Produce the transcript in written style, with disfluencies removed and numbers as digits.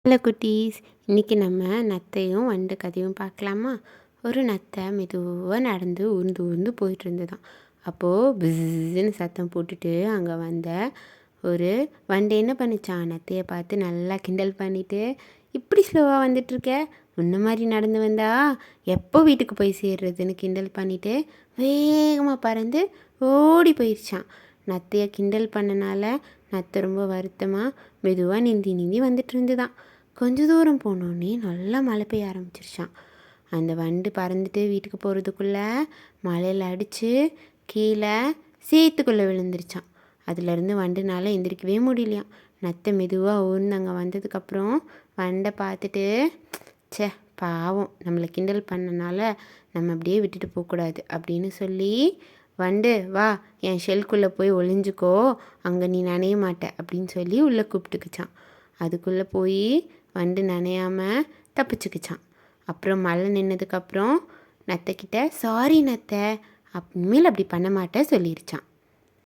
Hello குட்டீஸ், இன்றைக்கி நம்ம நத்தையும் வண்டு கதையும் பார்க்கலாமா? ஒரு நத்தை மெதுவாக நடந்து உருந்து உருந்து போயிட்டு இருந்ததாம். அப்போது பிஸ்ஸுன்னு சத்தம் போட்டுட்டு அங்கே வந்த ஒரு வண்டு என்ன பண்ணிச்சான், நத்தையை பார்த்து நல்லா கிண்டல் பண்ணிவிட்டு, இப்படி ஸ்லோவாக வந்துட்டுருக்க, முன்ன மாதிரி நடந்து வந்தா எப்போ வீட்டுக்கு போய் சேர்றதுன்னு கிண்டல் பண்ணிவிட்டு வேகமாக பறந்து ஓடி போயிடுச்சான். நத்தையை கிண்டல் பண்ணனால நத்தை ரொம்ப வருத்தமாக மெதுவாக நீந்தி நீந்தி வந்துட்டு இருந்துதான். கொஞ்ச தூரம் போனோடனே நல்லா மழை பெய்ய ஆரம்பிச்சிருச்சான். அந்த வண்டு பறந்துட்டு வீட்டுக்கு போகிறதுக்குள்ளே மழையில் அடித்து கீழே சேத்துக்குள்ளே விழுந்துருச்சான். அதுலேருந்து வண்டுனால் எந்திரிக்கவே முடியலையாம். நத்தை மெதுவாக ஊர்ந்து அங்கே வந்ததுக்கப்புறம் வண்டை பார்த்துட்டு, ச்சே பாவம், நம்மளை கிண்டல் பண்ணனால நம்ம அப்படியே விட்டுட்டு போகக்கூடாது அப்படின்னு சொல்லி, வண்டு வா என் ஷெல்குள்ளே போய் ஒளிஞ்சுக்கோ, அங்கே நீ நனைய மாட்ட அப்படின்னு சொல்லி உள்ளே கூப்பிட்டுக்குச்சான். அதுக்குள்ளே போய் வண்டு நனையாமல் தப்பிச்சுக்குச்சான். அப்புறம் மழை நின்னதுக்கப்புறம் நத்தைக்கிட்ட சாரி நத்தை, அப்புறமேல் அப்படி பண்ண மாட்டேன் சொல்லிருச்சான்.